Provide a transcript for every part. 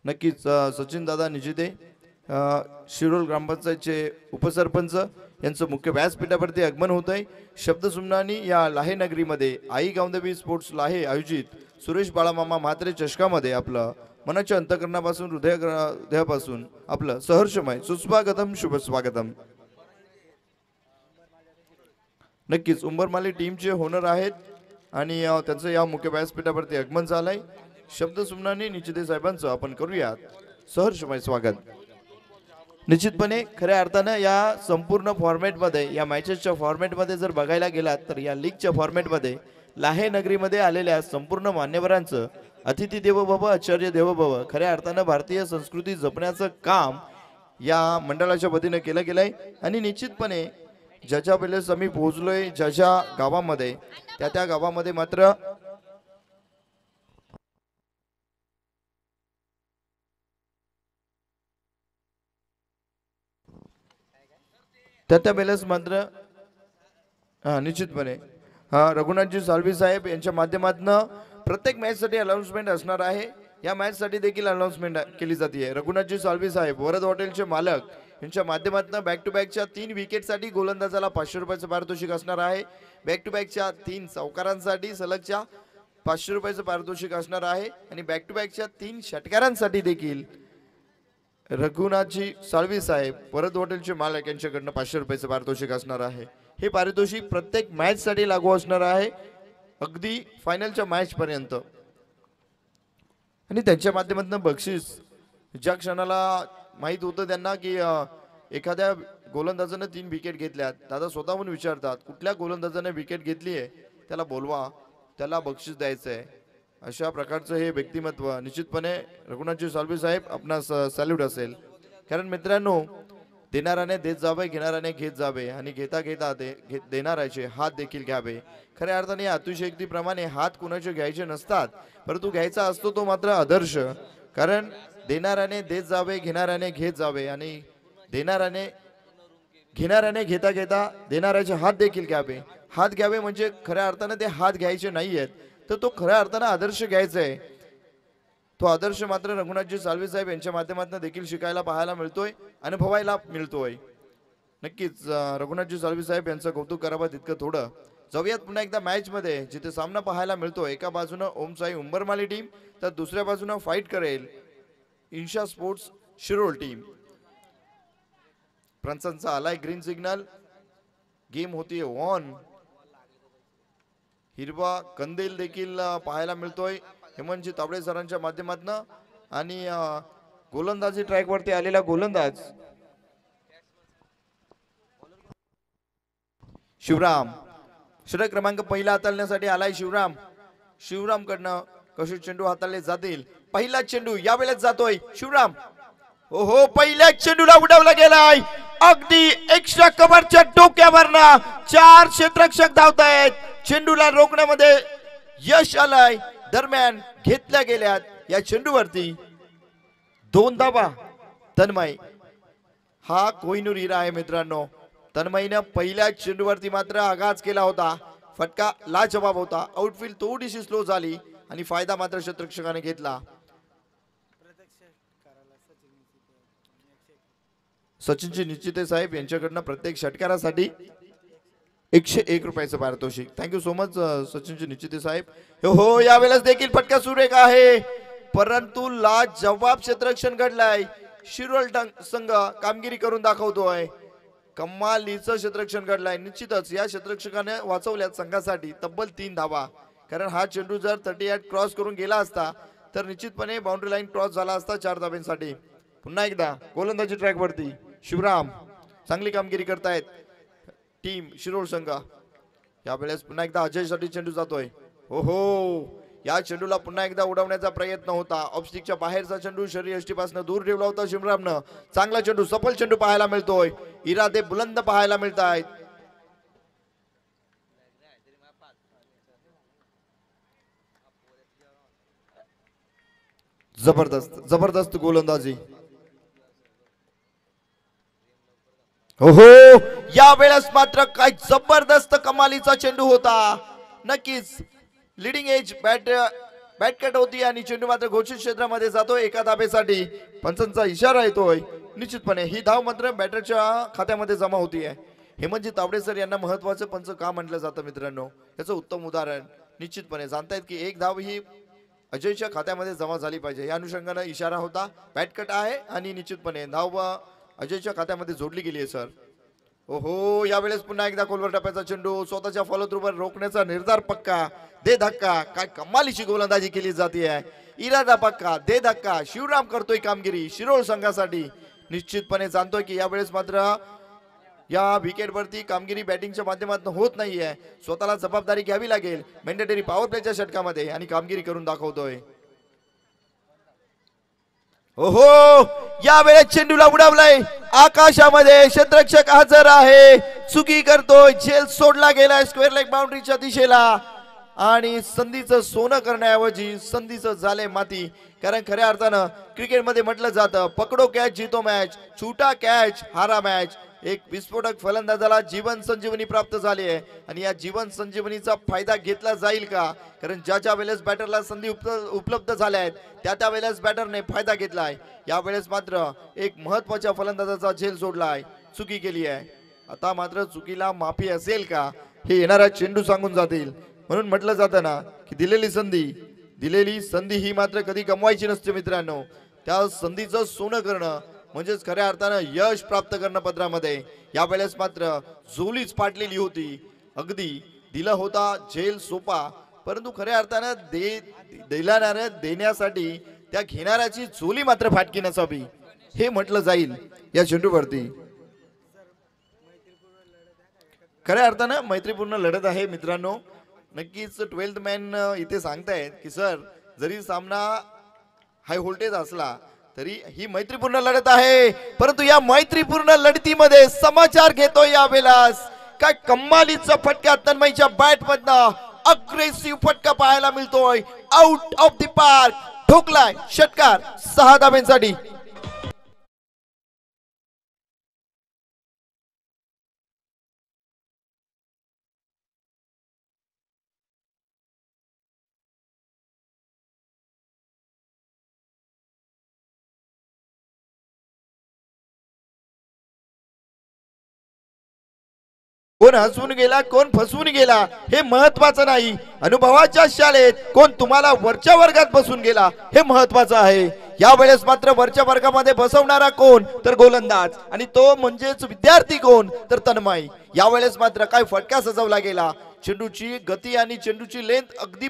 नक्कीच सचिन दादा निजिते शिरोळ ग्रामपंचायतचे उपसरपंच यांचं मुख्य व्यासपीठावरती आगमन होत आहे। शब्दसुमनानी या लाहे नगरीमध्ये आई गावदेवी स्पोर्ट्स लाहे आयोजित सुरेश बाळामामा म्हात्रे चषकामध्ये आपलं मनाच्या अंतकरणापासून हृदयापासून आपलं सहर्षमय सुस्वागतम शुभ स्वागतम। नक्कीच उंबरमाली टीमचे होनर आहेत आणि त्यांचं या मुख्य व्यासपीठावरती आगमन झालंय। शब्दसुमनानी निचिते साहेबांचं आपण करूयात सहर्षमय स्वागत। निश्चितपणे खऱ्या अर्थानं या संपूर्ण फॉर्मॅटमध्ये या मॅचेसच्या फॉर्मॅटमध्ये जर बघायला गेलात तर या लीगच्या फॉर्मॅटमध्ये लाहे नगरीमध्ये आलेल्या संपूर्ण मान्यवरांचं अतिथी देवो भव आचार्य देवो भव खऱ्या अर्थानं भारतीय संस्कृती जपण्याचं काम या मंडळाच्या वतीने केलं गेलंय। आणि निश्चितपणे ज्याच्या वेळेस आम्ही पोहोचलोय ज्या गावामध्ये त्या गावामध्ये मात्र त्या वेळेस मात्र निश्चितपणे रघुनाथजी साळवी साहेब यांच्या माध्यमातून प्रत्येक मॅचसाठी अनाउन्समेंट असणार आहे। या मॅचसाठी देखील अनाउन्समेंट केली जाते। रघुनाथजी साळवी साहेब वरद हॉटेलचे मालक यांच्या माध्यमातून बॅक टू बॅकच्या 3 विकेटसाठी गोलंदाजाला 500 रुपयाचं पारितोषिक असणार आहे। बॅक टू बॅकच्या 3 चौकारांसाठी सलगच्या 500 रुपयाचं पारितोषिक असणार आहे आणि बॅक टू बॅकच्या 3 षटकारांसाठी देखील रघुनाथजी साळवी साहेब वरद हॉटेलचे मालक यांच्याकडनं 500 रुपयाचं पारितोषिक असणार आहे। हे पारितोषिक प्रत्येक मॅच साठी लागू असणार आहे अगदी फायनलच्या मॅच पर्यंत। आणि त्यांच्या माध्यमातून बक्षीस ज्या क्षणाला माहित होतं त्यांना की एखाद्या गोलंदाजाने 3 विकेट घेतल्यात दादा स्वतःहून विचारतात कुठल्या गोलंदाजाने विकेट घेतली आहे त्याला बोलवा त्याला बक्षीस द्यायचं आहे। अशा प्रकारचं हे व्यक्तिमत्व निश्चितपणे रघुनाथजी साळवी साहेब आपणास सॅल्यूट असेल। कारण मित्रांनो देणाऱ्याने देत जावे घेणाऱ्याने घेत जावे आणि घेता घेता देणाऱ्याचे हात देखील घ्यावे। खऱ्या अर्थाने अतिशयोक्तीप्रमाणे हात कुणाचे घ्यायचे नसतात परंतु घ्यायचा असतो तो मात्र आदर्श। कारण देणाऱ्याने देत जावे घेणाऱ्याने घेत जावे आणि घेणाऱ्याने घेता घेता देणाऱ्याचे हात देखील घ्यावे। हात घ्यावे म्हणजे खऱ्या अर्थाने ते हात घ्यायचे नाहीयेत तर तो खऱ्या अर्थाने आदर्श घ्यायचा आहे। तो आदर्श मात्र रघुनाथजी साळवी साहेब यांच्या माध्यमातून देखील शिकायला पाहायला मिळतोय अनुभवायला मिळतोय। नक्कीच रघुनाथजी साळवी साहेब यांचं कौतुक करावं तितकं थोडं। जाऊयात पुन्हा एकदा मॅच मध्ये जिथे सामना पाहायला मिळतोय एका बाजूने ओम साई उंबरमाली टीम तर दुसऱ्या बाजूने फाईट करेल इन्शा स्पोर्ट्स शिरोळ टीम। पंचांचा आलाय ग्रीन सिग्नल गेम होती ऑन। हिरवा कंदील देखील पाहायला मिळतोय हेमंतजी तावडे सरांच्या माध्यमातून आणि गोलंदाजी ट्रॅक वरती आलेला गोलंदाज शिवराम षटक क्रमांक पहिला हाताळण्यासाठी आलाय शिवराम कडनं कसे चेंडू हाताळले जातील। पहिला चेंडू यावेळेस जातोय शिवराम ओहो पहिल्या चेंडूला उडवला गेलाय अगदी एक्स्ट्रा कव्हरच्या डोक्यावरनं 4 क्षेत्ररक्षक धावतायत। चेंडूला रोखण्यामध्ये यश आलंय दरम्यान घेतल्या गेल्यात या चेंडूवरती 2 धावा। तन्मय हा कोहिनूर हिरा आहे मित्रांनो। तन्मयने पहिल्या चेंडूवरती मात्र आघात केला होता फटका लाजवाब होता। आउटफील्ड थोडीशी स्लो झाली आणि फायदा मात्र क्षेत्ररक्षकाने घेतला। सचिनजी निश्चिते साहेब यांच्याकडनं प्रत्येक षटकारासाठी 101 रुपयाचं पारितोषिक। थँक्यू सो मच सचिनजी निश्चिते साहेब। हो यावेळेस देखील फटका सुरेख आहे परंतु लाजवाब क्षेत्ररक्षण घडलाय। शिरोळ संघ कामगिरी करून दाखवतोय कमालीचं क्षेत्ररक्षण घडलाय। निश्चितच या क्षेत्ररक्षकाने वाचवल्या संघासाठी तब्बल 3 धावा। कारण हा चेंडू जर 38 क्रॉस करून गेला असता तर निश्चितपणे बाउंड्री लाईन क्रॉस झाला असता 4 धाब्यांसाठी। पुन्हा एकदा गोलंदाजी ट्रॅक वरती शिवराम चांगली कामगिरी करतायत टीम शिरोळ संघ। यावेळेस पुन्हा एकदा अजयसाठी चेंडू जातोय। ओहो या चेंडूला पुन्हा एकदा उडवण्याचा प्रयत्न होता ऑफस्टिकच्या बाहेरचा चेंडू शरीर यष्टीपासून दूर ठेवला होता शिवरामनं। चांगला चेंडू सफल चेंडू पाहायला मिळतोय इरादे बुलंद पाहायला मिळतायत। जबरदस्त गोलंदाजी। ओहो यावेळेस मात्र काय जबरदस्त कमालीचा चेंडू होता। नक्कीच लीडिंग एज बॅट कट होती आणि चेंडू मात्र घोषित क्षेत्रामध्ये जातोय एका धाबेसाठी. पंचांचा इशारा येतोय. निश्चितपणे ही धाव मात्र बॅटरच्या खात्यामध्ये जमा होतीये. हेमंतजी तावडे सर यांना महत्वाचं पंच का म्हटलं जातं मित्रांनो, याचं उत्तम उदाहरण. निश्चितपणे जाणतायत की एक धाव ही अजयच्या खात्यामध्ये जमा झाली पाहिजे, या अनुषंगानं इशारा होता. बॅट कट आहे आणि निश्चितपणे धाव अजयच्या खात्यामध्ये जोडली गेली आहे सर. ओहो, यावेळेस पुन्हा एकदा खोलवर टप्प्याचा चेंडू स्वतःच्या फॉलो थ्रूवर रोखण्याचा निर्धार पक्का. दे धक्का, काय कमालीची गोलंदाजी केली जाते आहे. इरादा पक्का, दे धक्का. शिवराम करतोय कामगिरी शिरोळ संघासाठी. निश्चितपणे जाणतोय की यावेळेस मात्र या विकेटवरती कामगिरी बॅटिंगच्या माध्यमातून होत नाहीये. स्वतःला जबाबदारी घ्यावी लागेल मॅन्डेटरी पॉवर प्लेच्या षटकामध्ये आणि कामगिरी करून दाखवतोय. ओहो, यावेळेस चेंडूला उडवलाय आकाशामध्ये. क्षेत्ररक्षक हजर आहे. चुकी करतोय. झेल सोडला गेलाय स्क्वेअर लेग बाउंड्रीच्या दिशेला आणि संधीचं सोनं करण्याऐवजी संधीचं झाले माती. कारण खऱ्या अर्थानं क्रिकेटमध्ये म्हटलं जातं पकडो कॅच जीतो मॅच, छूटा कॅच हारा मॅच. एक विस्फोटक फलंदाजाला जीवन संजीवनी प्राप्त झाली आहे आणि या जीवन संजीवनीचा फायदा घेतला जाईल का? कारण ज्या वेळेस बॅटरला संधी उपलब्ध झाल्या आहेत त्या वेळेस बॅटरने फायदा घेतलाय. यावेळेस मात्र एक महत्वाच्या फलंदाजाचा झेल सोडलाय, चुकी केली आहे. आता मात्र चुकीला माफी असेल का हे येणारा चेंडू सांगून जातील. म्हणून म्हटलं जातं ना की दिलेली संधी ही मात्र कधी गमवायची नसते मित्रांनो. त्या संधीचं सोनं करणं म्हणजेच खऱ्या अर्थानं यश प्राप्त करणं पत्रामध्ये. यावेळेस मात्र झोलीच पाटलेली होती. अगदी दिला होता झेल सोपा, परंतु खऱ्या अर्थानं देण्यासाठी त्या घेणाऱ्याची झोली मात्र फाटकी नसावी हे म्हटलं जाईल या चेंडूवरती. खऱ्या अर्थानं मैत्रीपूर्ण लढत आहे मित्रांनो. नक्कीच 12th मॅन इथे सांगतायत की सर जरी सामना हाय व्होल्टेज असला तरी ही मैत्रीपूर्ण लढत आहे. परंतु या मैत्रीपूर्ण लढतीमध्ये समाचार घेतोय यावेळेस काय कमालीचा फटका तन्मयच्या बॅट मधनं अग्रेसिव्ह फटका पाहायला मिळतोय. आउट ऑफ द पार्क ठोकलाय षटकार 6 धाब्यांसाठी. कोण हसवून गेला कोण फसवून गेला हे महत्वाचं नाही. अनुभवाच्या शाळेत कोण तुम्हाला वरच्या वर्गात बसून गेला हे महत्वाचं आहे. यावेळेस मात्र वरच्या वर्गामध्ये बसवणारा कोण तर गोलंदाज आणि तो म्हणजेच विद्यार्थी कोण तर तन्मय. यावेळेस मात्र काय फटका सजवला गेला. चेंडूची गती आणि चेंडूची लेंथ अगदी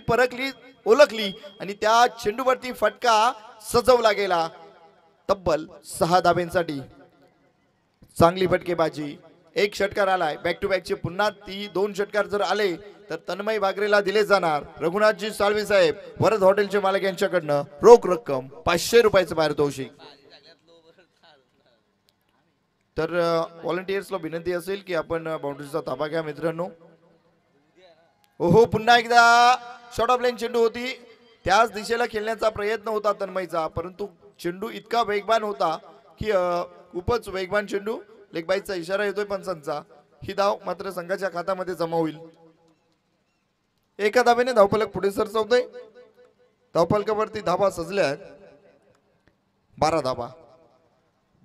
ओळखली आणि त्या चेंडूवरती फटका सजवला गेला. तब्बल 6 धाब्यांसाठी चांगली फटकेबाजी. एक षटकार आलाय बॅक टू बॅकचे. पुन्हा 2 षटकार जर आले तर तन्मय बागरेला दिले जाणार. रघुनाथजी साळवी साहेब वरद हॉटेलचे मालक यांच्याकडनं रोख रक्कम 500 रुपयाचं पारितोषिक. तर व्हॉलंटियर्सला विनंती असेल की आपण बाउंड्रीचा ताबा घ्या मित्रांनो. ओहो, पुन्हा एकदा शॉर्ट ऑफ लाईन चेंडू होती. त्याच दिशेला खेळण्याचा प्रयत्न होता तन्मयचा, परंतु चेंडू इतका वेगवान होता की खूपच वेगवान चेंडू. लेग बाईचा इशारा येतोय पंचांचा. ही धाव मात्र संघाच्या खात्यामध्ये जमा होईल. एका धावेने धावफलक पुढे सरसावतोय. धावफलकावरती धावा सजल्या 12 धावा.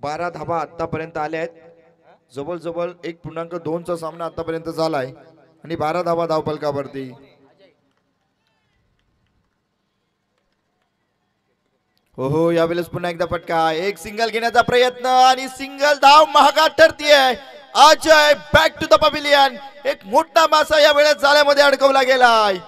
12 धावा आतापर्यंत आल्या आहेत. जवळजवळ 1.2 चा सामना आतापर्यंत झालाय आणि 12 धावा धावफलकावरती. हो, यावेळेस पुन्हा एकदा फटका. एक सिंगल घेण्याचा प्रयत्न आणि सिंगल धाव महागात ठरतीये. Ajay back to the pavilion. एक मोठा मासा या वेळेस जाळ्यामध्ये अडकवला गेलाय.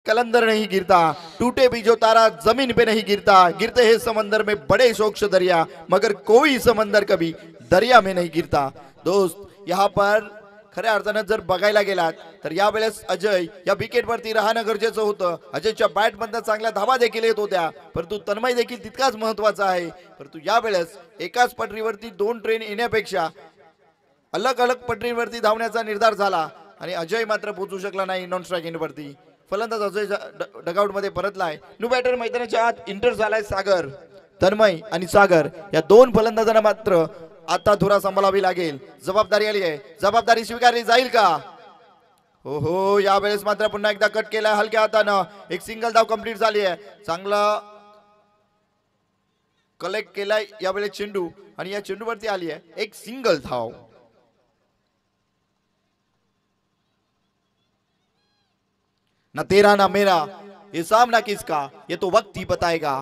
कलंदर नहीं गिरता, टूटे भी जो तारा जमीन पे नहीं गिरता, गिरते हैं समंदर में बड़े शोक्ष दरिया, मगर कोई समंदर कभी दरिया में नहीं गिरता. दोस्त यहाँ पर खऱ्या अर्थानं जर बघायला गेलात तर यावेळेस अजय या विकेटवरती राहणं गरजेचं होतं. अजयच्या बॅटमधनं चांगल्या धावा देखील येत होत्या, परंतु तन्मय देखील तितकाच महत्वाचा आहे. परंतु यावेळेस एकाच पटरीवरती दोन ट्रेन येण्यापेक्षा अलग अलग पटरीवरती धावण्याचा निर्धार झाला आणि अजय मात्र पोहोचू शकला नाही नॉन स्ट्राईक एंडवरती. फलंदाज अजय डगआउट मध्ये परतलाय. न्यू बॅटर मैदानाच्या आत इंटर झालाय सागर. तन्मय आणि सागर या दोन फलंदाजांना मात्र आता धुरा सांभाळावी लागेल. जबाबदारी आली आहे, जबाबदारी स्वीकारली जाईल का? हो हो, यावेळेस मात्र पुन्हा एकदा कट केलाय हलक्या हातानं. एक सिंगल धाव कंप्लीट झाली आहे. चांगला कलेक्ट केलाय यावेळेस चेंडू आणि या चेंडूवरती आली आहे एक सिंगल धाव. ना तेरा ना मेरा ये सामना किसका, ये तो वक्त ही बताएगा.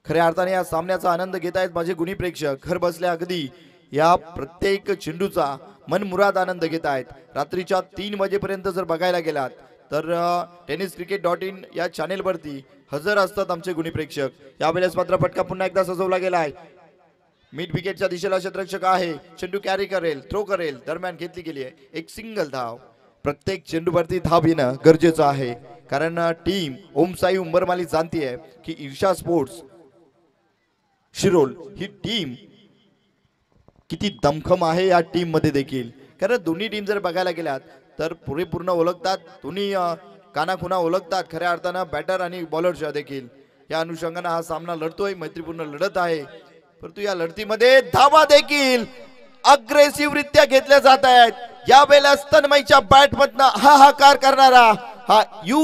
खऱ्या अर्थाने या सामन्याचा आनंद घेत आहेत माझे गुणी प्रेक्षक. घर बसल्या अगदी या प्रत्येक चेंडूचा मनमुराद आनंद घेत आहेत. रात्रीच्या 3 वाजेपर्यंत जर बघायला गेलात तर tenniscricket.in या चॅनेलवरती हजर असतात आमचे गुणी प्रेक्षक. यावेळेस मात्र फटका पुन्हा एकदा सजवला गेलाय. मिड विकेटच्या दिशेला क्षेत्ररक्षक आहे. चेंडू कॅरी करेल, थ्रो करेल, दरम्यान घेतली गेली आहे एक सिंगल धाव. प्रत्येक चेंडूवरती धाव येणं गरजेचं आहे, कारण टीम ओम साई उंबरमाली जाणती आहे की ईर्षा स्पोर्ट्स शिरोल ही टीम किती दमखम आहे. या टीम मध्ये देखील, कारण दोन्ही टीम जर बघायला गेल्यात तर पुरेपूर्ण ओळखतात, दोन्ही कानाखुना ओळखतात खऱ्या अर्थानं बॅटर आणि बॉलरच्या देखील. या अनुषंगाने हा सामना लढतोय, मैत्रीपूर्ण लढत आहे. परंतु या लढतीमध्ये धावा देखील अग्रेसिव्ह रित्या घेतल्या जात आहेत. यावेळेस तन्मयच्या बॅटमधनं हाहाकार करणारा हा यू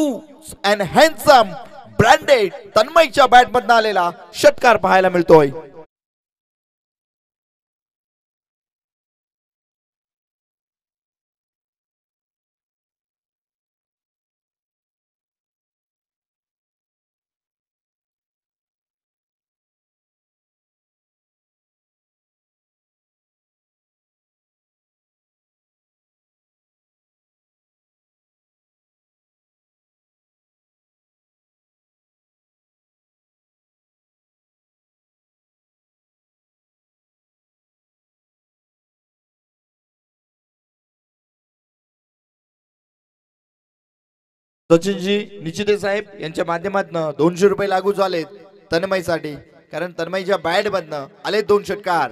अँड हँडसम ब्रँडेड तन्मयच्या बॅटमधनं आलेला षटकार पाहायला मिळतोय. सचिनजी निचिते साहेब यांच्या माध्यमातून 200 रुपये लागू झालेत तन्मयसाठी, कारण तन्मयच्या बॅट मधनं आले 2 षटकार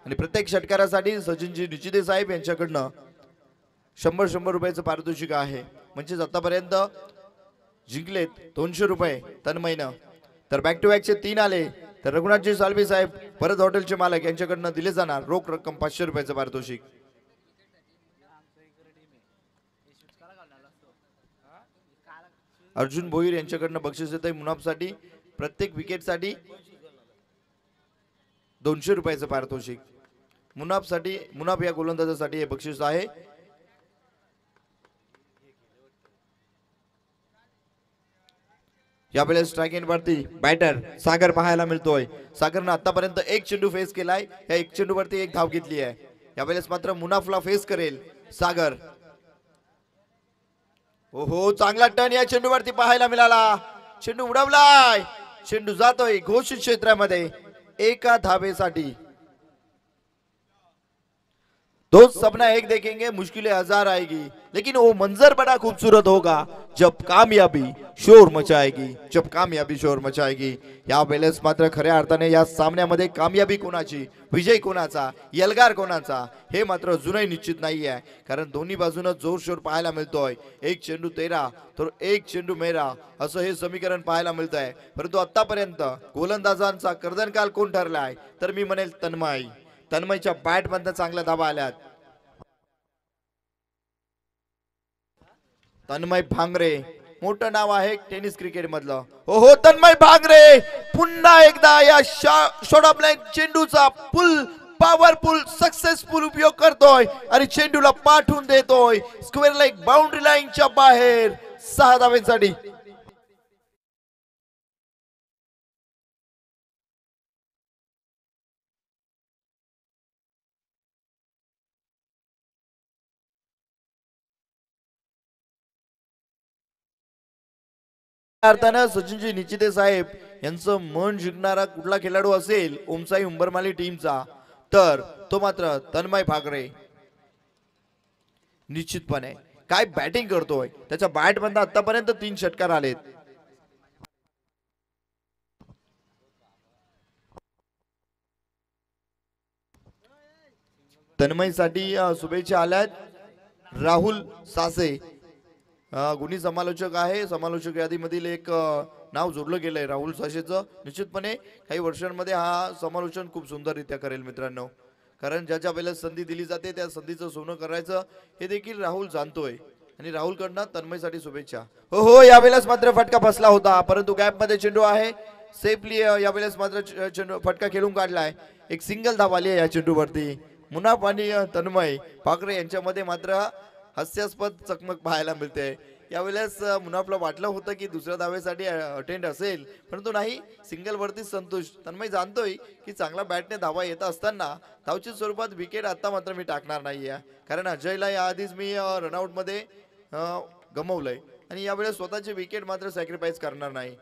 आणि प्रत्येक षटकारासाठी सचिनजी निचिते साहेब यांच्याकडनं 100 रुपयाचं पारितोषिक आहे. म्हणजे आतापर्यंत जिंकलेत 200 रुपये तन्मयनं. तर बॅक टू बॅकचे 3 आले तर रघुनाथजी सालवी साहेब परत हॉटेलचे मालक यांच्याकडनं दिले जाणार रोख रक्कम 500 रुपयाचं पारितोषिक. अर्जुन भोईर यांच्याकडनं बक्षीस येत आहे मुनाफसाठी. प्रत्येक विकेटसाठी 200 रुपयाचं पारितोषिक. मुनाफसाठी, मुनाफ या गोलंदाजासाठी हे बक्षीस आहे. यावेळेस स्ट्राईक एंड वरती बॅटर सागर पाहायला मिळतोय. सागरनं आतापर्यंत एक चेंडू फेस केलाय, या एक चेंडू वरती एक धाव घेतली आहे. यावेळेस मात्र मुनाफला फेस करेल सागर. ओहो, चांगला टर्न या चेंडूवरती पाहायला मिळाला. चेंडू उडवलाय, चेंडू जातोय घोषित क्षेत्रामध्ये एका धावेसाठी. दो सपना एक देखेंगे, मुश्किलें हजार आएगी, लेकिन वो मंजर बड़ा खूबसूरत होगा जब कामयाबी शोर मचाएगी, जब कामयाबी शोर मचाएगी. या वेळेस मात्र खऱ्या अर्थाने या सामन्यामध्ये कामयाबी कोणाची, विजय कोणाचा, यलगार कोणाचा हे मात्र अजूनही निश्चित नाही आहे, कारण दोन्ही बाजूने जोरशोर पाहायला मिळतोय. एक चेंडू तेरा तर एक चेंडू मेरा असं हे समीकरण पाहायला मिळत आहे. परंतु आतापर्यंत गोलंदाजांचा कर्दनकाल कोण ठरलाय तर मी म्हणेल तन्मय. तन्मयच्या बॅट मधनं चांगल्या धावा आल्यात. तन्मय भांगरे मोठं नाव आहे टेनिस क्रिकेट मधलं. हो तन्मय भांगरे पुन्हा एकदा या शॉर्ट ऑफ लाईन चेंडूचा फुल पॉवरफुल सक्सेसफुल उपयोग करतोय आणि चेंडूला पाठवून देतोय स्क्वेअर लाईन बाउंड्री लाईनच्या बाहेर 6 धावांसाठी. अर्थानं सचिनजी निचिते साहेब यांचं मन जिंकणारा कुठला खेळाडू असेल ओमसाई उंबरमाली टीमचा तर तो मात्र तन्मय भाकरे निश्चितपणे. काय बॅटिंग करतोय, त्याच्या बॅट मधून आतापर्यंत 3 षटकार आलेत. तन्मयसाठी शुभेच्छा आल्यात. राहुल सासे गुणी समालोचक आहे, समालोचक यादीमधील एक नाव जोडलं गेलंय राहुल साशेचं. निश्चितपणे काही वर्षांमध्ये हा समालोचन खूप सुंदररित्या करेल मित्रांनो, कारण ज्याच्या वेळेला संधी दिली जाते त्या संधीचं सोनं करायचं हे देखील राहुल जाणतोय. आणि राहुलकडनं तन्मयसाठी शुभेच्छा. हो हो, यावेळेस मात्र फटका फसला होता, परंतु गॅप मध्ये चेंडू आहे. सेफली यावेळेस मात्र चेंडू फटका खेळून काढलाय. एक सिंगल धाव आली आहे या चेंडूवरती. मुनाफ आणि तन्मय भाकरे यांच्यामध्ये मात्र हास्यास्पद चकमक पाहायला मिळते. यावेळेस मुनाफला वाटलं होतं की दुसऱ्या धावेसाठी अटेंड असेल, परंतु नाही, सिंगल वरती संतोष. तन्मय जाणतोय की चांगला बॅटने धावा येत असताना धावच्या स्वरूपात विकेट आता मात्र मी टाकणार नाहीये, कारण अजयला याआधीच मी रनआउट मध्ये गमवलंय आणि यावेळेस स्वतःची विकेट मात्र सॅक्रिफाईस करणार नाही.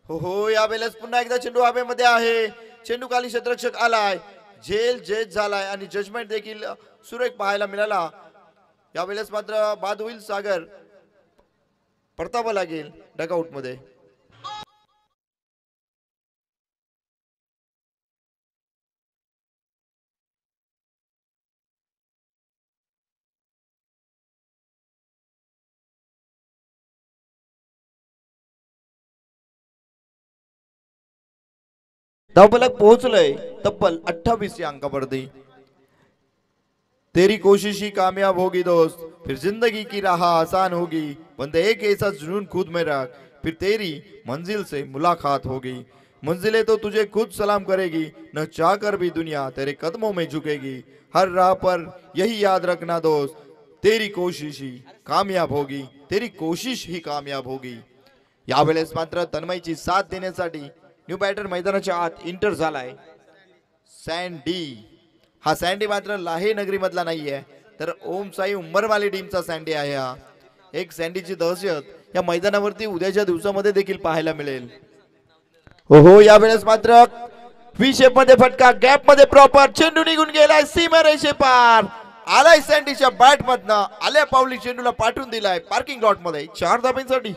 हो हो, यावेळेस पुन्हा एकदा चेंडू हवेमध्ये आहे. चेंडू खाली क्षेत्ररक्षक आलाय, जज झालाय आणि जजमेंट देखील सुरेख पाहायला मिळाला. यावेळेस मात्र बाद होईल सागर, परतावं लागेल डगआउट मध्ये. धावफलक पोहोचलंय तब्बल 28 या अंकावरती. तेरी कोशिश ही कामयाब होगी दोस्त, फिर जिंदगी की राह आसान होगी, बंदे एक ऐसा जुनून खुद में रख, फिर तेरी मंजिल से मुलाकात होगी. मंजिलें तो तुझे खुद सलाम करेगी, न चाहकर भी दुनिया तेरे कदमों में झुकेगी. हर राह पर यही याद रखना दोस्त, तेरी कोशिश ही कामयाब होगी, तेरी कोशिश ही कामयाब होगी. यावेळेस मात्र तन्मयची साथ देण्यासाठी न्यू बॅटर मैदानाच्या आत इंटर झालाय. सँडी, हा सँडी मात्र लाहे नगरी मधला नाहीये, तर ओम साई उंबरमाली टीमचा सँडी आहे. हा एक सँडीची दहशत या मैदानावरती उद्याच्या दिवसामध्ये देखील पाहायला मिळेल. हो, यावेळेस मात्र व्ही शेप मध्ये फटका, गॅप मध्ये प्रॉपर चेंडू निघून गेलाय सीमारेषे पार. आलाय सँडीच्या बॅट मधनं, आल्या पावली चेंडूला पाठवून दिलाय पार्किंग लॉट मध्ये 4 धाब्यांसाठी.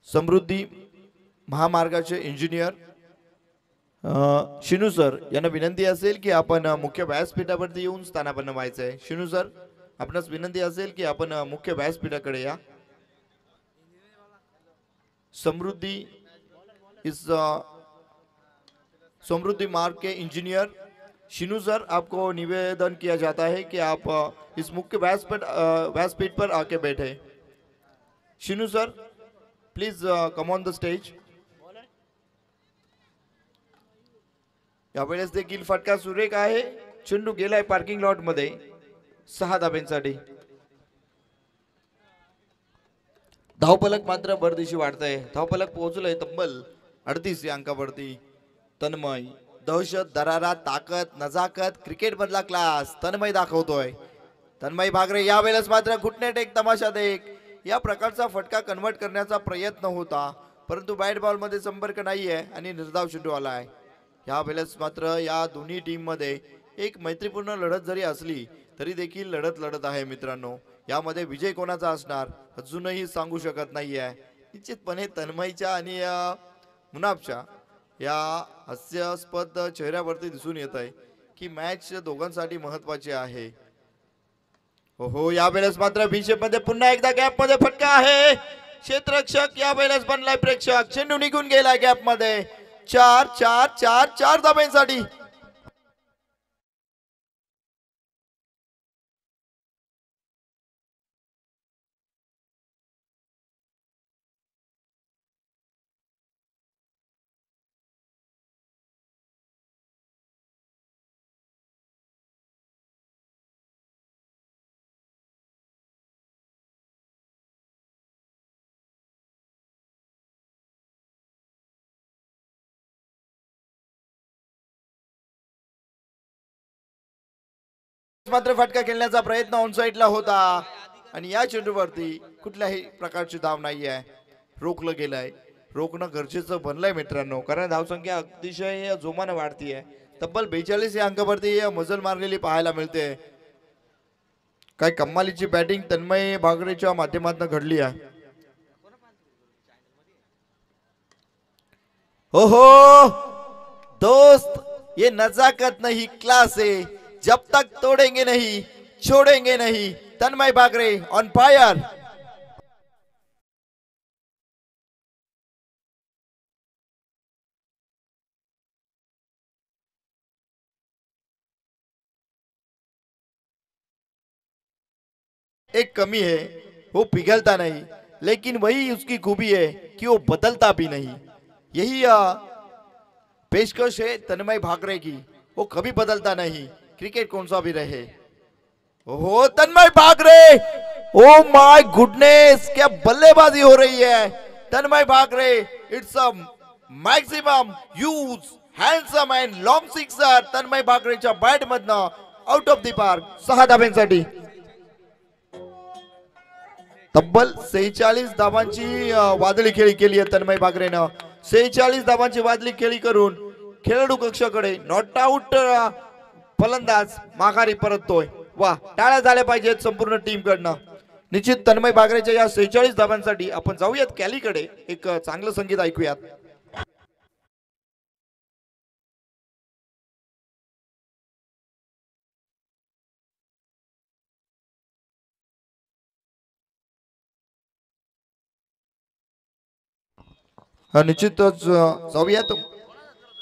समृद्धी महामार्गाचे इंजिनियर शिनू सर यांना विनंती असेल की आपण मुख्य व्यासपीठावरती येऊन स्थानापन्न व्हायचंय. शिनू सर, आपणास विनंती असेल की आपण मुख्य व्यासपीठाकडे या. समृद्धि इस समृद्धि मार्ग के इंजीनियर शिनू सर, आपको निवेदन किया जाता है कि आप इस मुख्य व्यासपीठ पर आके बैठे. Shinu sir, please come on the stage. यावेळेस देखील फटका सुरेख आहे. चेंडू गेलाय पार्किंग लॉट मध्ये 6 धाब्यांसाठी. धावफलक मात्र बरदिशी वाढतंय. धावफलक पोहोचलंय तब्बल 38 या अंकावरती. तन्मय, दहशत, दरारा, ताकद, नजाकत, क्रिकेट मधला क्लास तन्मय दाखवतोय. तन्मय भाकरे यावेळेस मात्र घुटनेट एक तमाशा देख या प्रकारचा फटका कन्वर्ट करण्याचा प्रयत्न होता, परंतु बॅट बॉल मध्ये संपर्क नाहीये आणि निर्धाव चेंडू आलाय. या वेळेस मात्र या दोन्ही टीम मध्ये एक मैत्रीपूर्ण लढत जरी असली तरी देखील लढत लढत आहे मित्रांनो. यामध्ये विजय कोणाचा असणार अजूनही सांगू शकत नाहीये. निश्चितपणे तन्मयच्या आणि मुनाफच्या या हास्यास्पद चेहऱ्यावरती दिसून येत आहे की मॅच दोघांसाठी महत्वाची आहे. हो यावेळेस मात्र बीशेप मध्ये पुन्हा एकदा गॅप मध्ये फटका आहे. क्षेत्ररक्षक यावेळेस बनलाय प्रेक्षक. चेंडू निघून गेलाय गॅप मध्ये. 4 धाब्यांसाठी. मात्र फटका खेळण्याचा प्रयत्न ऑन साइडला होता आणि या चेंडूवरती कुठल्याही प्रकारची धाव नाही आहे. रोखलं गेलंय. रोखणं गरजेचं बनलंय मित्रांनो, कारण धावसंख्या अतिशय जोमाने वाढतीये. तब्बल 42 या अंकावरती मजल मारलेली पाहायला मिळते. काय कमालीची बॅटिंग तन्मय भागरेच्या माध्यमातून घडली आहे. हो दोस्त, ये नजाकत नहीं क्लास है. जब तक तोड़ेंगे नहीं छोड़ेंगे नहीं. Tanmay Bhagre on fire. एक कमी है, वो पिघलता नहीं, लेकिन वही उसकी खूबी है कि वो बदलता भी नहीं. यही पेशकश है तन्मय भागरे की. वो कभी बदलता नहीं, क्रिकेट कौन सा भी रहे. ओहो Tanmay Bhagare, oh my goodness, क्या बल्लेबाजी हो रही है. Tanmay Bhagre, it's a maximum use handsome and long sixer. Tanmay भागरेच्या बॅट मधनं आउट ऑफ द पार्क. 6 धाब्यांसाठी. तब्बल 46 धावांची वादळी खेळी केली आहे तन्मय भागरेनं. 46 धावांची वादळी खेळी करून खेळाडू कक्षाकडे नॉट आउट फलंदाज माघारी परततोय. वा, टाळ्या झाल्या पाहिजेत संपूर्ण टीम कडनं. निश्चित तन्मय भागरेच्या या 46 धावांसाठी आपण जाऊयात कॅलीकडे. एक चांगलं संगीत ऐकूयात. निश्चितच जाऊयात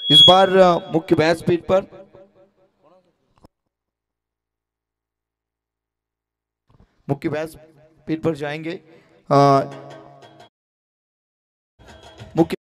इस बार मुख्य व्यासपीठ पर. मुख्य व्यासपीठ पर जाएंगे. मुख्य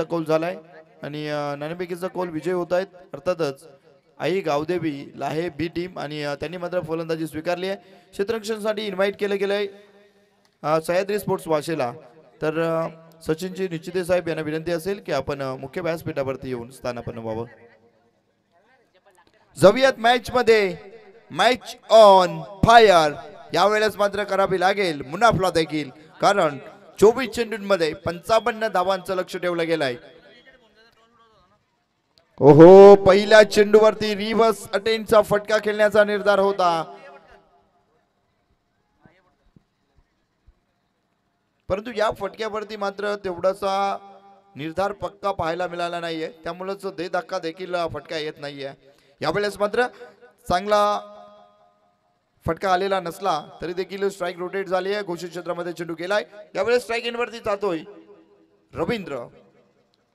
कौल झालाय आणि नाणेफेकीचा कौल विजय होत आहेत. अर्थातच आई गावदेवी लाहे बी टीम आणि त्यांनी मात्र फलंदाजी स्वीकारली आहे. क्षेत्ररक्षणासाठी इन्व्हाइट केलं गेलंय सह्याद्री स्पोर्ट्स वाशेला. तर सचिनजी निश्चिते साहेब यांना विनंती असेल की आपण मुख्य व्यासपीठावरती येऊन स्थानापन्न व्हावं. जाऊयात मॅच मध्ये. मॅच ऑन फायर यावेळेस मात्र करावी लागेल मुनाफला देखील, कारण 24 चेंडूंमध्ये 55 धावांचं लक्ष ठेवलं गेलंय. ओहो, पहिल्या चेंडूवरती रिव्हर्स अटेम्प्टचा फटका खेळण्याचा निर्धार होता, परंतु या फटक्यावरती मात्र तेवढासा निर्धार पक्का पाहायला मिळाला नाहीये, त्यामुळेच दे धक्का देखील फटका येत नाहीये. यावेळेस मात्र चांगला फटका आलेला नसला तरी देखील स्ट्राइक रोटेट झाली आहे. घोषित क्षेत्रामध्ये चेंडू गेलाय. यावेळेस स्ट्राइक इनवरती जातोय रवींद्र.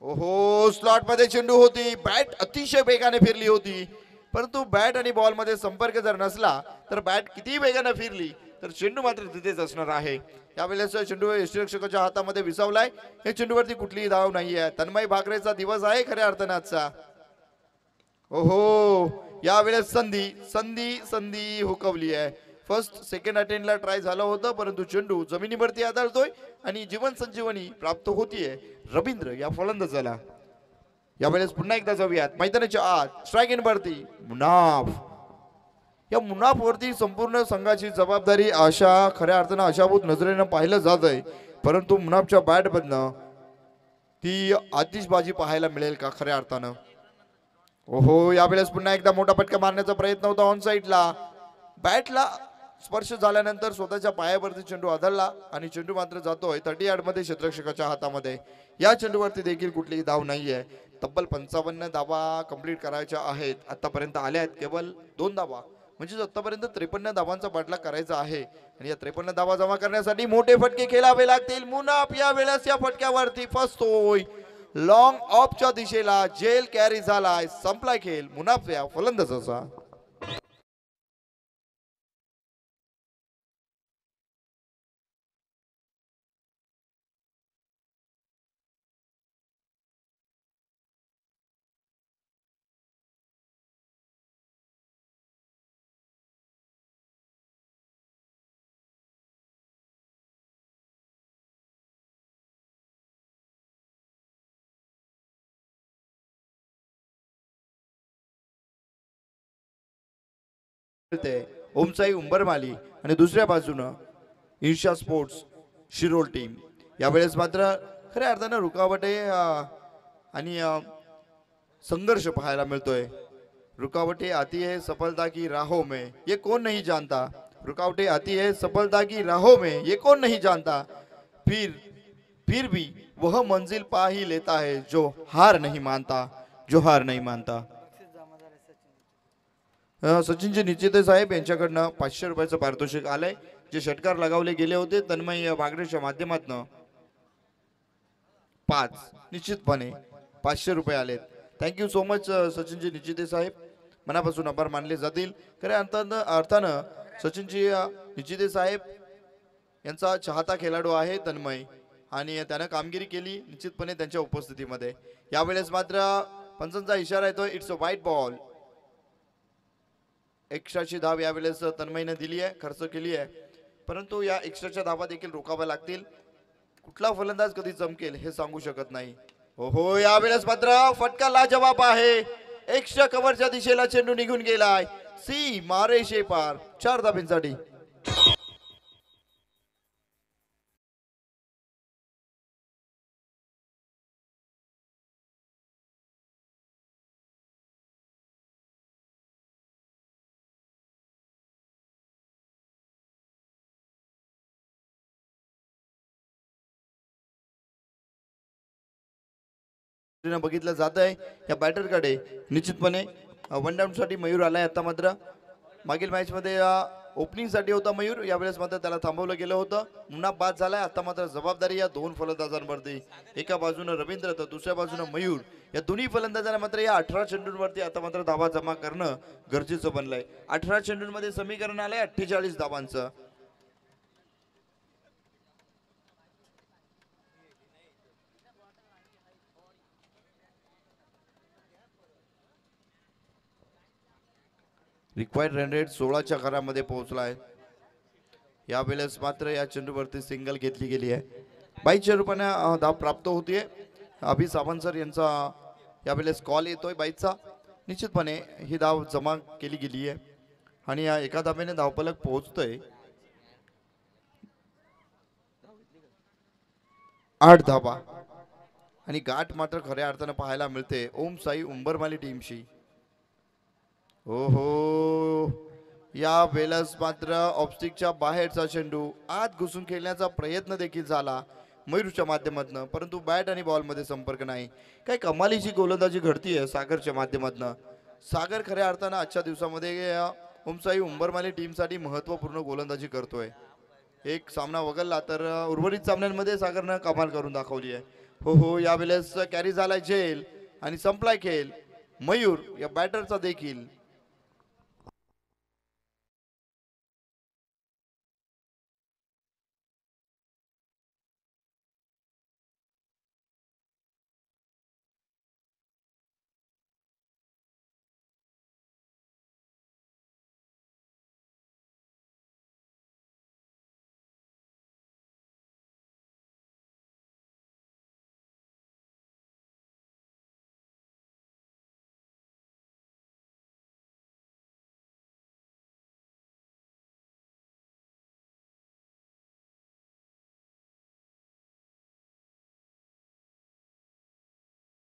ओहो, स्लॉट मध्ये चेंडू होती, बॅट अतिशय वेगाने फिरली होती, परंतु बॅट आणि बॉल मध्ये संपर्क जर नसला तर बॅट किती वेगाने फिरली तर चेंडू मात्र तिथेच असणार आहे. यावेळेस चेंडू यष्टीरक्षकाच्या हातामध्ये विसावलाय. हे चेंडूवरती कुठलीही धाव नाहीये. तन्मय भाकरेचा दिवस आहे खऱ्या अर्थाने आजचा. ओहो, यावेळेस संधी संधी संधी हुकवली आहे. फर्स्ट सेकंड अटेम्प्टला ट्राय झालं होतं, परंतु चेंडू जमिनीवरती आदळतोय आणि जीवन संजीवनी प्राप्त होतीये रवींद्र या फलंदाजाला. यावेळेस पुन्हा एकदा जाऊयात मैदानाच्या आत. स्ट्राइक इन वरती मुनाफ. या मुनाफ वरती संपूर्ण संघाची जबाबदारी अशा खऱ्या अर्थानं आशाभूत नजरेनं पाहिलं जात आहे, परंतु मुनाफच्या बॅट मधनं ती आतिषबाजी पाहायला मिळेल का खऱ्या अर्थानं. ओहो, यावेळेस पुन्हा एकदा मोठा फटका मारण्याचा प्रयत्न होता ऑन साइडला. बॅटला स्पर्श झाल्यानंतर स्वतःच्या पायावरती चेंडू आदळला आणि चेंडू मात्र जातोय 30 यार्ड मध्ये क्षेत्ररक्षकाच्या हातामध्ये. या चेंडूवरती देखील कुठलीही धाव नाहीये. तब्बल 55 धावा कंप्लीट करायच्या आहेत. आतापर्यंत आल्या आहेत केवळ 2 धावा, म्हणजे आतापर्यंत 53 धावांचा पाठलाग करायचा आहे आणि या 53 धावा जमा करण्यासाठी मोठे फटके खेळावे लागतील. मुनाफ या वेळेस या फटक्यावरती फसतोय. लॉंग ऑफच्या दिशेला जेल कॅरी झालाय. संपलाय खेळ मुनाफ या फलंदाजाचा. ओमसाई उंबरमाली आणि दुसऱ्या बाजूनं ईर्षा स्पोर्ट्स शिरोळ टीम. यावेळेस मात्र खऱ्या अर्थानं रुकावटे आणि संघर्ष पाहायला मिळतोय. रुकावटें आती है सफलता की राहों में ये कौन नहीं जानता. रुकावटें आती है सफलता की राहों में ये कौन नहीं जानता. फिर भी वह मंजिल पा ही लेता है जो हार नहीं मानता. जो हार नहीं मानता. सचिनजी निश्चिते साहेब यांच्याकडनं 500 रुपयाचं पारितोषिक आलंय, जे षटकार लगावले गेले होते तन्मय भागरेच्या माध्यमातून 5 निश्चितपणे 500 रुपये आलेत. थँक्यू सो मच सचिनजी निश्चिते साहेब, मनापासून आभार मानले जातील. खऱ्या अर्थानं सचिनजी निश्चिते साहेब यांचा चाहता खेळाडू आहे तन्मय आणि त्यानं कामगिरी केली निश्चितपणे त्यांच्या उपस्थितीमध्ये. यावेळेस मात्र पंचांचा इशारा येतोय, इट्स अ व्हाईट बॉल. एक्स्ट्राची धाव यावेळेस तन्मयने दिली आहे, खर्च केली आहे, परंतु या एक्स्ट्राच्या धावा देखील रोखाव्या लागतील. कुठला फलंदाज कधी चमकेल हे सांगू शकत नाही. ओहो, यावेळेस मात्र फटका लाजवाब आहे. एक्स्ट्रा कव्हरच्या दिशेला चेंडू निघून गेलाय. सी मारे शेपार 4 धाब्यांसाठी. बघितलं जात आहे या बॅटरकडे. निश्चितपणे वन डाऊन साठी मयूर आलाय. आता मात्र मागील मॅच मध्ये ओपनिंग साठी होता मयूर, यावेळेस मात्र त्याला थांबवलं गेलं होतं. मुनाफ बाद झालाय. आता मात्र जबाबदारी या 2 फलंदाजांवरती, एका बाजूने रवींद्र तर दुसऱ्या बाजूने मयूर. या दोन्ही फलंदाजांना मात्र या 18 चेंडूंवरती आता मात्र धावा जमा करणं गरजेचं बनलंय. 18 चेंडूंमध्ये समीकरण आलंय 48 धावांचं. रिक्वायर्ड रन रेट 16च्या घरामध्ये पोहोचला आहे. यावेळेस मात्र या चेंडूवरती सिंगल घेतली गेली आहे. 22 रुपयाने धाव प्राप्त होतीये. अभि सावंत सर यांचा यावेळेस कॉल येतोय 22चा. निश्चितपणे ही धाव जमा केली गेली आहे आणि या एका धावेने धावफलक पोहोचतोय 8 धावा आणि गाठ मात्र खऱ्या अर्थानं पाहायला मिळते ओम साई उंबरमाली टीमशी. ओहो, या वेळेस मात्र ऑफस्टिकच्या बाहेरचा चेंडू आत घुसून खेळण्याचा प्रयत्न देखील झाला मयूरच्या माध्यमातून, परंतु बॅट आणि बॉल मध्ये संपर्क नाही. काय कमालीची गोलंदाजी घडतीये सागरच्या माध्यमातून. सागर खऱ्या अर्थानं आजच्या दिवसामध्ये ओमसाई उंबरमाली टीमसाठी महत्त्वपूर्ण गोलंदाजी करतोय. एक सामना वगळला तर उर्वरित सामन्यांमध्ये सागरनं कमाल करून दाखवली आहे. हो, यावेळेस कॅरी झालाय झेल आणि संपलाय खेळ. मयूर या बॅटरचा देखील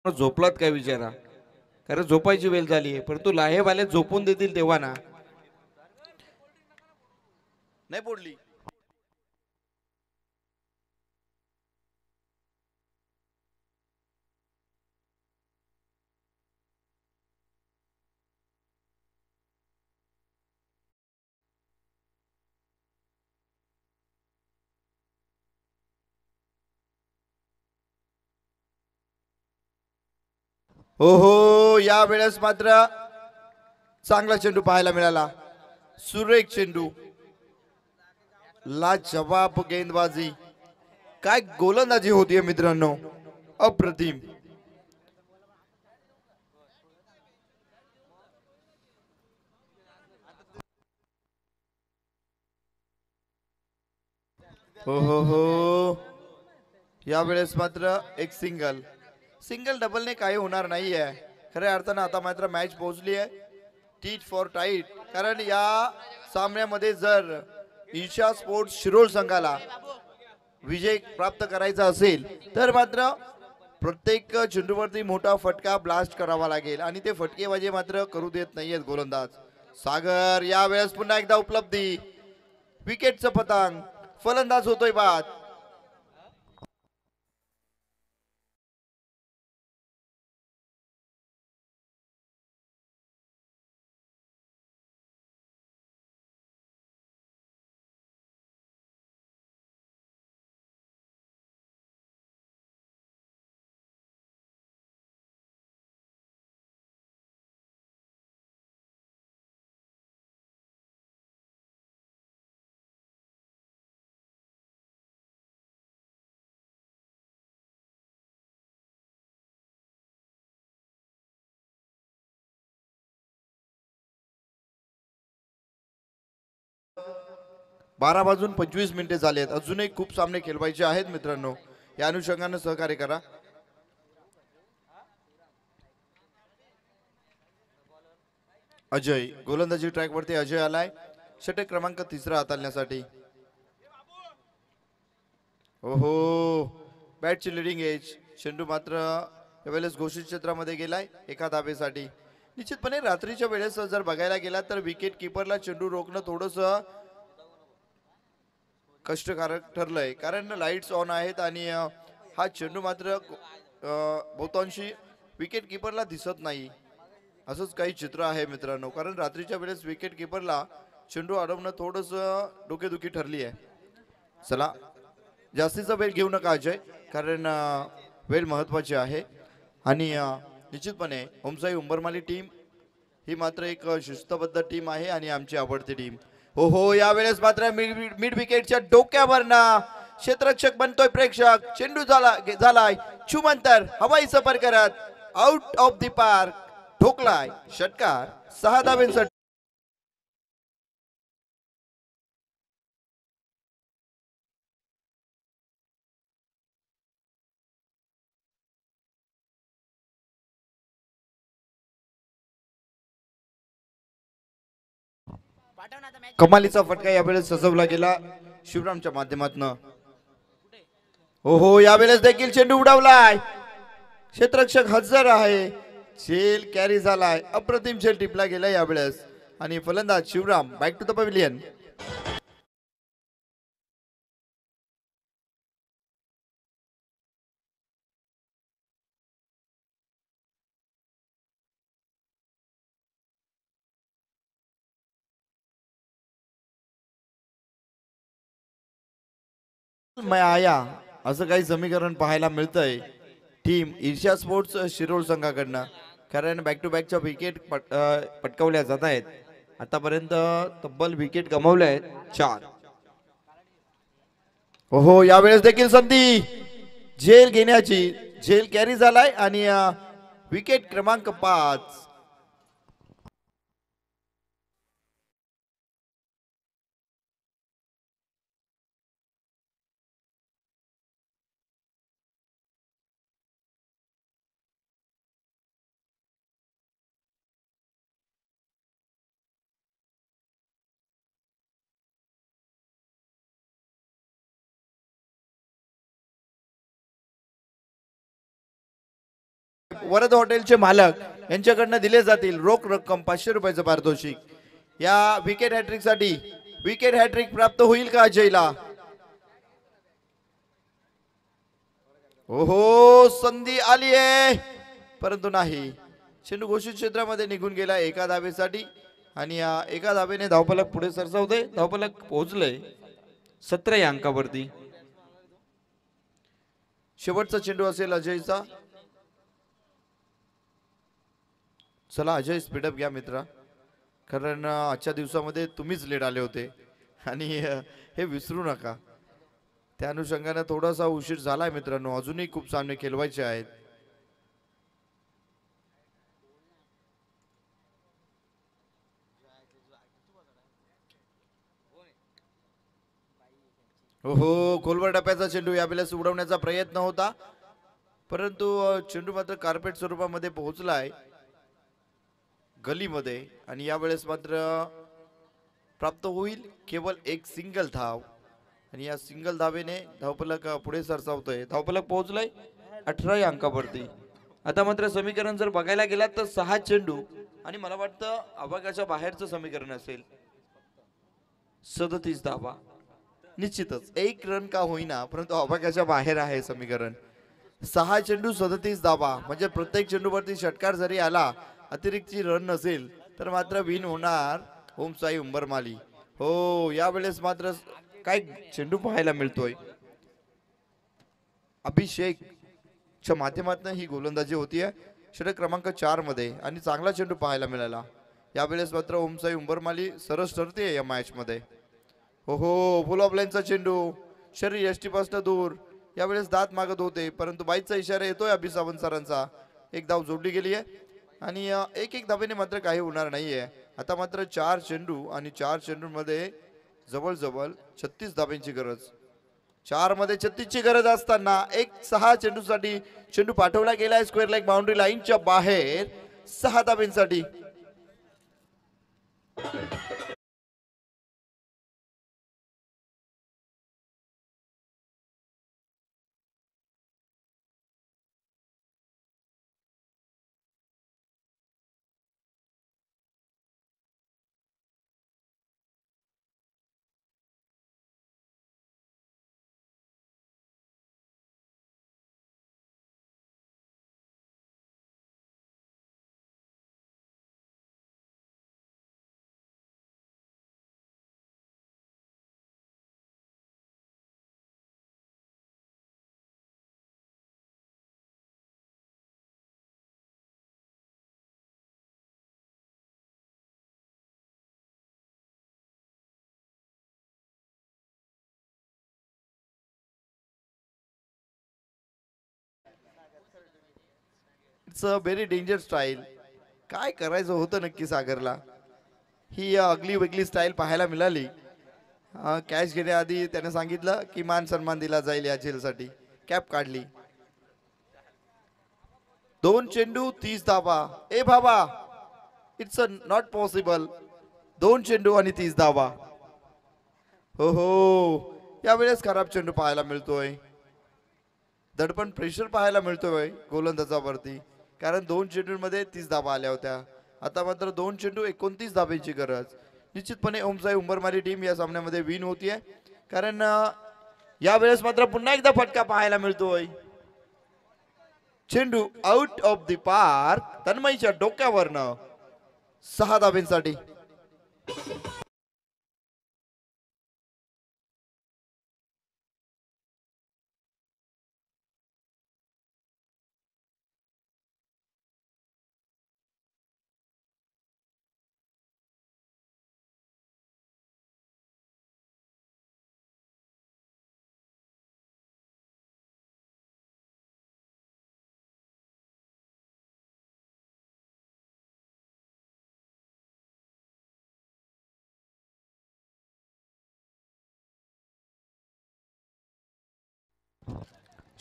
झोपलात काय विचारा, कारण झोपायची वेळ झाली आहे, परंतु लाहेवाले झोपून देतील तेव्हा ना. नाही पडली. ओहो, या वेळेस मात्र चांगला चेंडू पाहायला मिळाला. सुरेख चेंडू, लाजवाब गेंदबाजी, काय गोलंदाजी होतीये मित्रांनो, अप्रतिम. हो, या वेळेस मात्र एक सिंगल डबलने काही होणार नाहीये. खऱ्या अर्थानं आता मात्र मॅच पोहोचली आहे टीट फॉर टाईट, कारण या सामन्यामध्ये जर ईशा स्पोर्ट्स शिरोळ संघाला विजय प्राप्त करायचा असेल तर मात्र प्रत्येक चेंडूवरती मोठा फटका ब्लास्ट करावा लागेल आणि ते फटकेबाजी मात्र करू देत नाहीयेत गोलंदाज. सागर या वेळेस पुन्हा एकदा उपलब्धी, विकेटचं पतंग, फलंदाज होतोय बाद. बारा वाजून 25 मिनिटे झालेत. अजूनही खूप सामने खेळवायचे आहेत मित्रांनो, या अनुषंगाने सहकार्य करा. अजय गोलंदाजी ट्रॅक वरती अजय आलाय षटक क्रमांक 3 हाताळण्यासाठी. ओहो, बॅटची लिडिंग एज, चेंडू मात्र यावेळेस घोषित क्षेत्रामध्ये गेलाय एका धावेसाठी. निश्चितपणे रात्रीच्या वेळेस जर बघायला गेला तर विकेट किपरला चेंडू रोखणं थोडस कष्टकारक ठरलंय, कारण लाईट्स ऑन आहेत आणि हा चेंडू मात्र बहुतांशी विकेट किपरला दिसत नाही. असंच काही चित्र आहे मित्रांनो, कारण रात्रीच्या वेळेस विकेट किपरला चेंडू अडवणं थोडस डोकेदुखी ठरली आहे. चला, जास्तीचा वेळ घेऊ नका अजय, कारण वेळ महत्वाची आहे. आणि निश्चितपणे ओमसाई उंबरमाली टीम ही मात्र एक शिस्तबद्ध टीम आहे आणि आमची आवडती टीम. हो, यावेळेस मात्र मिड विकेटच्या डोक्यावरना क्षेत्ररक्षक बनतोय प्रेक्षक. चेंडू झालाय चुमंतर हवाई सफर करत आउट ऑफ द पार्क, ठोकलाय षटकार. 6 धावेंसाठी कमालीचा फटका यावेळेस सजवला गेला शिवरामच्या माध्यमातून. ओहो, यावेळेस देखील चेंडू उडावलाय. क्षेत्ररक्षक हजर आहे. झेल कॅरी झालाय. अप्रतिम झेल टिपला गेला यावेळेस आणि फलंदाज Shivram back to the pavilion. मैं आया असं काही समीकरण पाहायला मिळतंय टीम ईर्ष्या स्पोर्ट्स शिरोळ संघाकडनं. कारण बॅक टू बॅकच्या विकेट पटकावल्या जात आहेत. आतापर्यंत तब्बल विकेट गमावल्या आहेत 4. ओहो, यावेळेस देखील संधी झेल घेण्याची. झेल कॅरी झालाय आणि विकेट क्रमांक 5. वरद हॉटेलचे मालक यांच्याकडनं दिले जातील रोख रक्कम 500 रुपयाचं पारितोषिक. या विकेट हॅट्रिक साठी विकेट हॅट्रिक प्राप्त होईल का अजयला? ओहो, संधी आली आहे परंतु नाही. चेंडू घोषित क्षेत्रामध्ये निघून गेला एका धावेसाठी आणि या एका धावेने धावफलक पुढे सरसावते. धावफलक पोहोचले 17 या अंकावरती. शेवटचा चेंडू असेल अजयचा. चला अजय, स्पीडअप घ्या मित्रा, कारण आजच्या दिवसामध्ये तुम्हीच लेट आले होते आणि हे विसरू नका. त्या अनुषंगाने थोडासा उशीर झालाय मित्रांनो. अजूनही खूप सामने खेळवायचे आहेत. ओहो, खोलवर टप्प्याचा चेंडू यावेळेस उडवण्याचा प्रयत्न होता परंतु चेंडू मात्र कार्पेट स्वरूपामध्ये पोहोचलाय गलीमध्ये आणि यावेळेस मात्र प्राप्त होईल केवळ एक सिंगल धाव आणि या सिंगल धावेने धावफलक पुढे सरसावतोय. धावफलक पोहोचलाय 18 या अंकावरती. आता मात्र समीकरण जर बघायला गेलात तर 6 चेंडू आणि मला वाटतं आवागाच्या बाहेरचं समीकरण असेल. 37 धावा. निश्चितच 1 रन का होईना परंतु आवागाच्या बाहेर आहे समीकरण. 6 चेंडू 37 धावा म्हणजे प्रत्येक चेंडूवरती षटकार जरी आला, अतिरिक्तची रन नसेल तर मात्र विन होणार ओमसाई उंबरमाली. हो, यावेळेस मात्र काय चेंडू पाहायला मिळतोय. अभिषेकच्या माध्यमातून ही गोलंदाजी होतीये षटक क्रमांक 4 मध्ये आणि चांगला चेंडू पाहायला मिळाला. यावेळेस मात्र ओमसाई उंबरमाली सरस ठरते या मॅच मध्ये. हो, फुल ऑफ लाईनचा चेंडू शरीर यष्टीपासून दूर. यावेळेस दात मागत होते परंतु बाईचा इशारा येतोय अभिसावंत सरांचा. एक धाव जोडली गेली आहे आणि एक धावेने मात्र काही होणार नाहीये. आता मात्र 4 चेंडू आणि 4 चेंडूंमध्ये जवळजवळ 36 धाब्यांची गरज. 4 मध्ये 36 ची गरज असताना 6 चेंडूसाठी चेंडू पाठवला गेलाय स्क्वेअर लेग बाउंड्री लाईनच्या बाहेर 6 धाब्यांसाठी. It's a very danger style. काय करायचं होतं नक्की सागरला. ही अगली वेगळी स्टाईल पाहायला मिळाली. कॅच घेण्याआधी त्याने सांगितलं की मान सन्मान दिला जाईल या झेलसाठी. कॅप काढली. 2 चेंडू 30 धावा. ए बाबा, इट्स अ नॉट पॉसिबल. 2 चेंडू आणि 30 धावा. हो हो, यावेळेस खराब चेंडू पाहायला मिळतोय. दडपण प्रेशर पाहायला मिळतोय गोलंदाजावरती, कारण 2 चेंडूंमध्ये 30 धावा आल्या होत्या. आता मात्र 2 चेंडू 29 धाब्यांची गरज. निश्चितपणे ओमसाई उंबरमाली टीम या सामन्यामध्ये विन होतीये, कारण यावेळेस मात्र पुन्हा एकदा फटका पाहायला मिळतोय. चेंडू आउट ऑफ द पार्क, तन्मयच्या डोक्यावरनं 6 धाब्यांसाठी.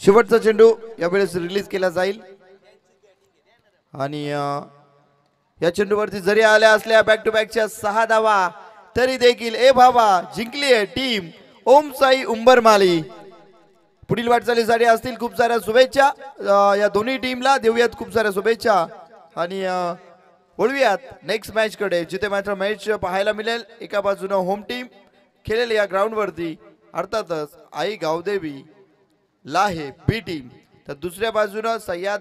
शेवटचा चेंडू यावेळेस रिलीज केला जाईल आणि या चेंडूवरती जरी आल्या असल्या बॅक टू बॅकच्या 6 धावा, तरी देखील ए भावा जिंकली आहे टीम ओमसाई उंबरमाली. पुढील वाटचालीसाठी असतील खूप साऱ्या शुभेच्छा या दोन्ही टीमला, देऊयात खूप साऱ्या शुभेच्छा आणि वळूयात नेक्स्ट मॅच कडे, जिथे मात्र मॅच पाहायला मिळेल. एका बाजूने होम टीम खेळेल या ग्राउंड वरती, अर्थातच आई गावदेवी लाहे बी टीम, तर दुसऱ्या बाजूने सह्याद्री